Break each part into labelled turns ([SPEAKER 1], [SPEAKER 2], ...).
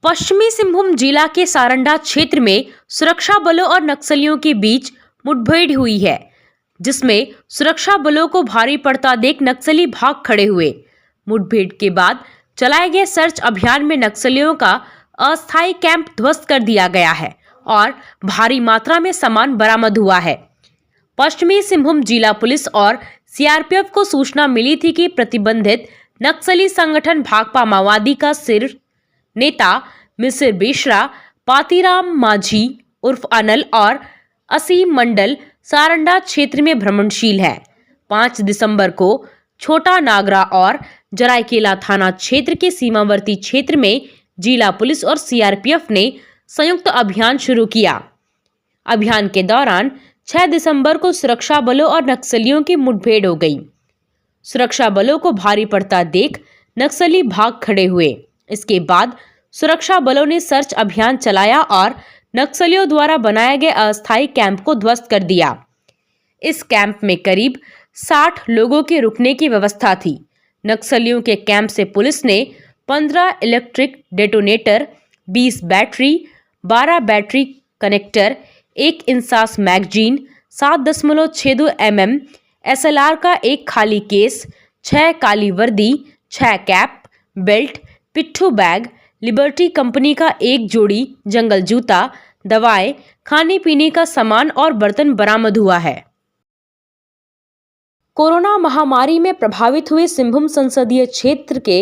[SPEAKER 1] पश्चिमी सिंहभूम जिला के सारंडा क्षेत्र में सुरक्षा बलों और नक्सलियों के बीच मुठभेड़ हुई है, जिसमें सुरक्षा बलों को भारी पड़ता देख नक्सली भाग खड़े हुए। मुठभेड़ के बाद चलाए गए सर्च अभियान में नक्सलियों का अस्थायी कैंप ध्वस्त कर दिया गया है और भारी मात्रा में सामान बरामद हुआ है। पश्चिमी सिंहभूम जिला पुलिस और सीआरपीएफ को सूचना मिली थी कि प्रतिबंधित नक्सली संगठन भाकपा माओवादी का सिर नेता मिसिर बेशरा, पातीराम माझी उर्फ अनल और असीम मंडल सारंडा क्षेत्र में भ्रमणशील है। 5 दिसंबर को छोटा नागरा और जरायकेला थाना क्षेत्र के सीमावर्ती क्षेत्र में जिला पुलिस और सीआरपीएफ ने संयुक्त अभियान शुरू किया। अभियान के दौरान 6 दिसंबर को सुरक्षा बलों और नक्सलियों की मुठभेड़ हो गई। सुरक्षा बलों को भारी पड़ता देख नक्सली भाग खड़े हुए। इसके बाद सुरक्षा बलों ने सर्च अभियान चलाया और नक्सलियों द्वारा बनाए गए अस्थायी कैंप को ध्वस्त कर दिया। इस कैंप में करीब 60 लोगों के रुकने की व्यवस्था थी। नक्सलियों के कैंप से पुलिस ने 15 electric detonator, 20 battery, 12 battery connector, 1 INSAS magazine, 7.62 mm SLR का एक खाली केस, 6 काली वर्दी, 6 कैप, बेल्ट, पिट्ठू बैग, लिबर्टी कंपनी का एक जोड़ी जंगल जूता, दवाएं, खाने पीने का सामान और बर्तन बरामद हुआ है। कोरोना महामारी में प्रभावित हुए सिंहभूम संसदीय क्षेत्र के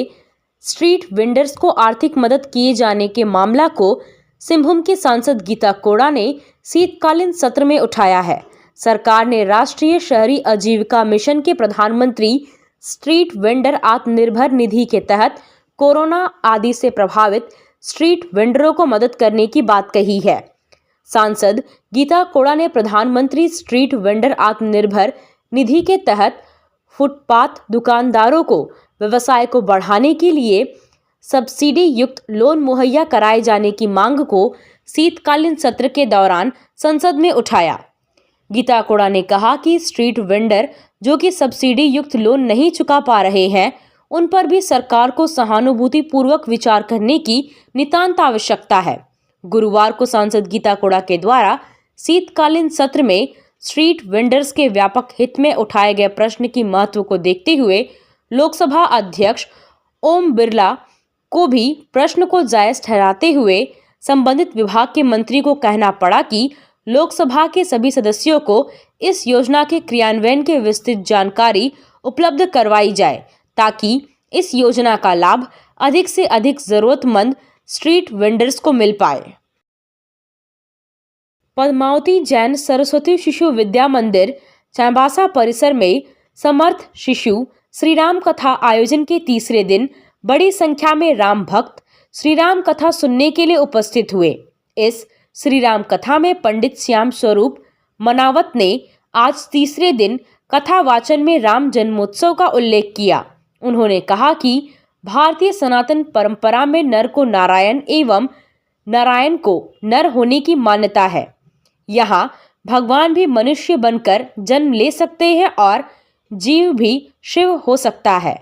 [SPEAKER 1] स्ट्रीट वेंडर्स को आर्थिक मदद किए जाने के मामला को सिंहभूम की सांसद गीता कोड़ा ने शीतकालीन सत्र में उठाया है। सरकार ने राष्ट्रीय शहरी आजीविका मिशन के प्रधानमंत्री स्ट्रीट वेंडर आत्मनिर्भर निधि के तहत कोरोना आदि से प्रभावित स्ट्रीट वेंडरों को मदद करने की बात कही है। सांसद गीता कोड़ा ने प्रधानमंत्री स्ट्रीट वेंडर आत्मनिर्भर निधि के तहत फुटपाथ दुकानदारों को व्यवसाय को बढ़ाने के लिए सब्सिडी युक्त लोन मुहैया कराए जाने की मांग को शीतकालीन सत्र के दौरान संसद में उठाया। गीता कोड़ा ने कहा कि स्ट्रीट वेंडर जो कि सब्सिडी युक्त लोन नहीं चुका पा रहे हैं, उन पर भी सरकार को सहानुभूति पूर्वक विचार करने की नितांत आवश्यकता है। गुरुवार को सांसद गीता कोड़ा के द्वारा शीतकालीन सत्र में स्ट्रीट वेंडर्स के व्यापक हित में उठाए गए प्रश्न की महत्व को देखते हुए लोकसभा अध्यक्ष ओम बिरला को भी प्रश्न को जायज ठहराते हुए संबंधित विभाग के मंत्री को कहना पड़ा कि लोकसभा के सभी सदस्यों को इस योजना के क्रियान्वयन की विस्तृत जानकारी उपलब्ध करवाई जाए ताकि इस योजना का लाभ अधिक से अधिक जरूरतमंद स्ट्रीट वेंडर्स को मिल पाए। पद्मावती जैन सरस्वती शिशु विद्या मंदिर चांबासा परिसर में समर्थ शिशु श्री राम कथा आयोजन के तीसरे दिन बड़ी संख्या में राम भक्त श्री राम कथा सुनने के लिए उपस्थित हुए। इस श्री राम कथा में पंडित श्याम स्वरूप मनावत ने आज तीसरे दिन कथा वाचन में राम जन्मोत्सव का उल्लेख किया। उन्होंने कहा कि भारतीय सनातन परंपरा में नर को नारायण एवं नारायण को नर होने की मान्यता है। यहाँ भगवान भी मनुष्य बनकर जन्म ले सकते हैं और जीव भी शिव हो सकता है।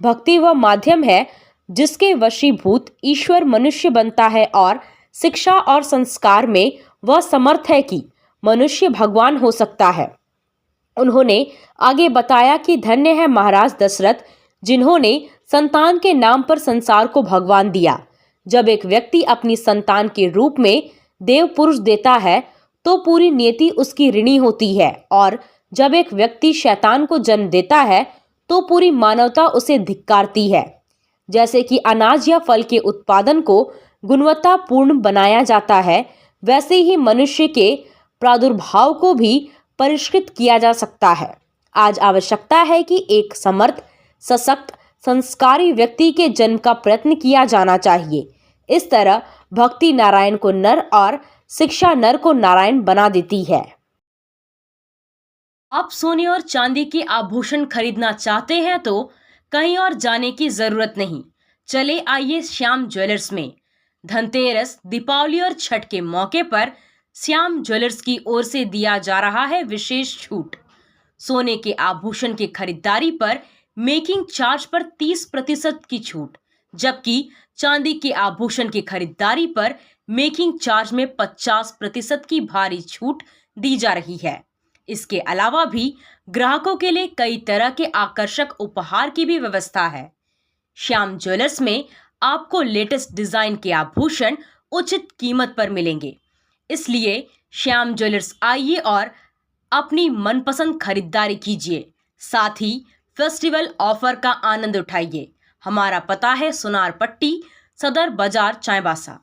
[SPEAKER 1] भक्ति वह माध्यम है जिसके वशीभूत ईश्वर मनुष्य बनता है और शिक्षा और संस्कार में वह समर्थ है कि मनुष्य भगवान हो सकता है। उन्होंने आगे बताया कि धन्य है महाराज दशरथ जिन्होंने संतान के नाम पर संसार को भगवान दिया। जब एक व्यक्ति अपनी संतान के रूप में देव पुरुष देता है तो पूरी नियति उसकी ऋणी होती है और जब एक व्यक्ति शैतान को जन्म देता है तो पूरी मानवता उसे धिक्कारती है। जैसे कि अनाज या फल के उत्पादन को गुणवत्तापूर्ण बनाया जाता है, वैसे ही मनुष्य के प्रादुर्भाव को भी परिष्कृत किया जा सकता है। आज आवश्यकता है कि एक समर्थ, सशक्त, संस्कारी व्यक्ति के जन्म का प्रयत्न किया जाना चाहिए। इस तरह भक्ति नारायण को नर और शिक्षा नर को नारायण बना देती है। आप सोने और चांदी के आभूषण खरीदना चाहते हैं तो कहीं और जाने की जरूरत नहीं। चले आइए श्याम ज्वेलर्स में। धनतेरस, दीपावली और छठ के मौके पर श्याम ज्वेलर्स की ओर से दिया जा रहा है विशेष छूट। सोने के आभूषण की खरीदारी पर मेकिंग चार्ज पर 30% की छूट, जबकि चांदी के आभूषण की खरीदारी पर मेकिंग चार्ज में 50% की भारी छूट दी जा रही है। इसके अलावा भी ग्राहकों के लिए कई तरह के आकर्षक उपहार की भी व्यवस्था है। श्याम ज्वेलर्स में आपको लेटेस्ट डिजाइन के आभूषण उचित कीमत पर मिलेंगे। इसलिए श्याम ज्वेलर्स आइए और अपनी मनपसंद खरीदारी कीजिए। साथ ही फेस्टिवल ऑफर का आनंद उठाइए। हमारा पता है सुनार पट्टी, सदर बाजार, चाईबासा।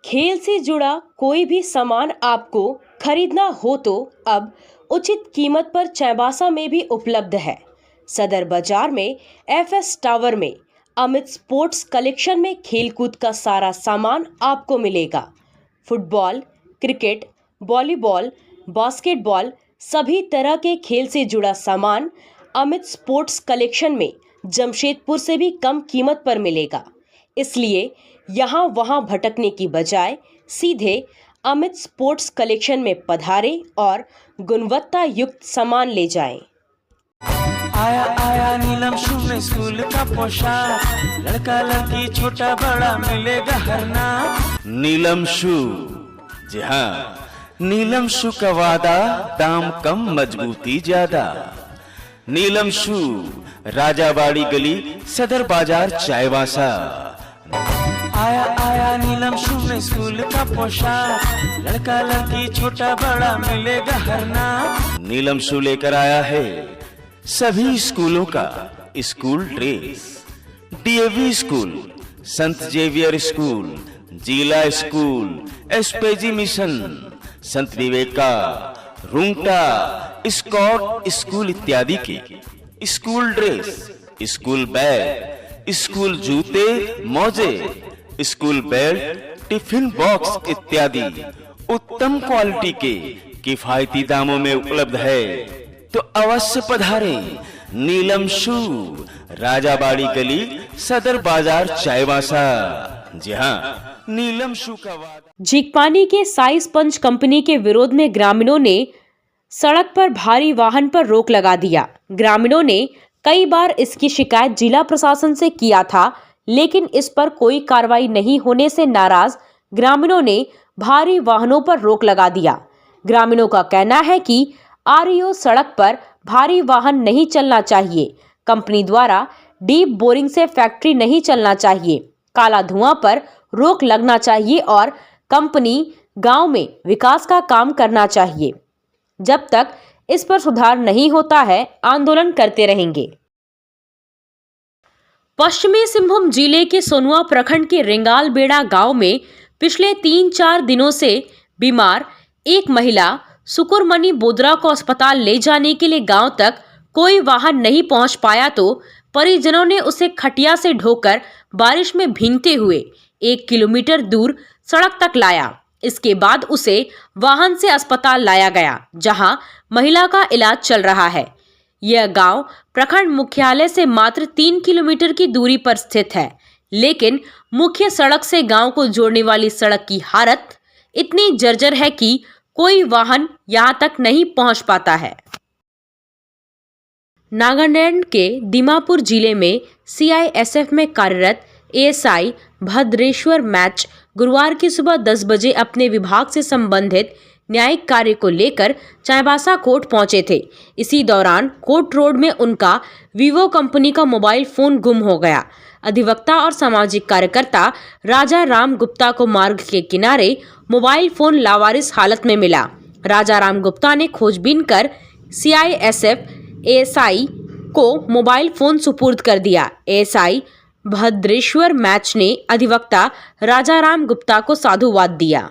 [SPEAKER 1] खेल से जुड़ा कोई भी सामान आपको खरीदना हो तो अब उचित कीमत पर चाईबासा में भी उपलब्ध है। सदर बाजार में FS टावर में अमित स्पोर्ट्स कलेक्शन में खेलकूद का सारा सामान आपको मिलेगा। फुटबॉल, क्रिकेट, वॉलीबॉल, बास्केटबॉल, सभी तरह के खेल से जुड़ा सामान अमित स्पोर्ट्स कलेक्शन में जमशेदपुर से भी कम कीमत पर मिलेगा। इसलिए यहाँ वहाँ भटकने की बजाय सीधे अमित स्पोर्ट्स कलेक्शन में पधारें और गुणवत्ता युक्त सामान ले जाएं।
[SPEAKER 2] आया आया नीलम शू में स्कूल का पोशाक, लड़का लड़की छोटा बड़ा मिलेगा हर नाम। नीलम शू, जी हाँ, नीलम शू का वादा, दाम कम मजबूती ज्यादा। नीलम शू, राजाबाड़ी गली, सदर बाजार, चाईबासा। आया आया नीलम शू में स्कूल का पोशाक, लड़का लड़की छोटा बड़ा मिलेगा हर नाम। नीलम शू लेकर आया है सभी स्कूलों का स्कूल ड्रेस। DAV स्कूल, संत जेवियर स्कूल, जिला स्कूल, SPG मिशन, संत विवेका, रुंगटा, स्कॉट स्कूल इत्यादि के school dress, school bag, school जूते, मोजे, स्कूल बेल्ट, टिफिन बॉक्स इत्यादि उत्तम क्वालिटी के किफायती दामों में उपलब्ध है। तो अवश्य पधारें। नीलम शू, राजाबाड़ी गली, सदर बाजार, चाईबासा। जी हाँ, नीलम शू का वादा।
[SPEAKER 1] जीकपानी के साई स्पंज कंपनी के विरोध में ग्रामीणों ने सड़क पर भारी वाहन पर रोक लगा दिया। ग्रामीणों ने कई बार इसकी शिकायत जिला प्रशासन से किया था, लेकिन इस पर कोई कार्रवाई नहीं होने से नाराज ग्रामीणों ने भारी वाहनों पर रोक लगा दिया। ग्रामीणों का कहना है कि REO सड़क पर भारी वाहन नहीं चलना चाहिए। कंपनी द्वारा डीप बोरिंग से फैक्ट्री नहीं चलना चाहिए। काला धुआं पर रोक लगना चाहिए और कंपनी गांव में विकास का काम करना चाहिए। जब तक इस पर सुधार नहीं होता है, आंदोलन करते रहेंगे। पश्चिमी सिंहभूम जिले के सोनुआ प्रखंड के रेंगाल बेड़ा गांव में पिछले 3-4 दिनों से बीमार एक महिला सुकुरमणि बोदरा को अस्पताल ले जाने के लिए गांव तक कोई वाहन नहीं पहुंच पाया तो परिजनों ने उसे खटिया से ढोकर बारिश में भीगते हुए 1 किलोमीटर दूर सड़क तक लाया। इसके बाद उसे वाहन से अस्पताल लाया गया, जहां महिला का इलाज चल रहा है। यह गांव प्रखंड मुख्यालय से मात्र 3 किलोमीटर की दूरी पर स्थित है, लेकिन मुख्य सड़क से गांव को जोड़ने वाली सड़क की हालत इतनी जर्जर है कि कोई वाहन यहां तक नहीं पहुंच पाता है। नागालैंड के दीमापुर जिले में CISF में कार्यरत ASI भद्रेश्वर मैच गुरुवार की सुबह 10 बजे अपने विभाग से संबंधित न्यायिक कार्य को लेकर चाईबासा कोर्ट पहुंचे थे। इसी दौरान कोर्ट रोड में उनका वीवो कंपनी का मोबाइल फोन गुम हो गया। अधिवक्ता और सामाजिक कार्यकर्ता राजा राम गुप्ता को मार्ग के किनारे मोबाइल फोन लावारिस हालत में मिला। राजा राम गुप्ता ने खोजबीन कर CISF ASI को मोबाइल फोन सुपुर्द कर दिया। ASI भद्रेश्वर मैच ने अधिवक्ता राजा राम गुप्ता को साधुवाद दिया।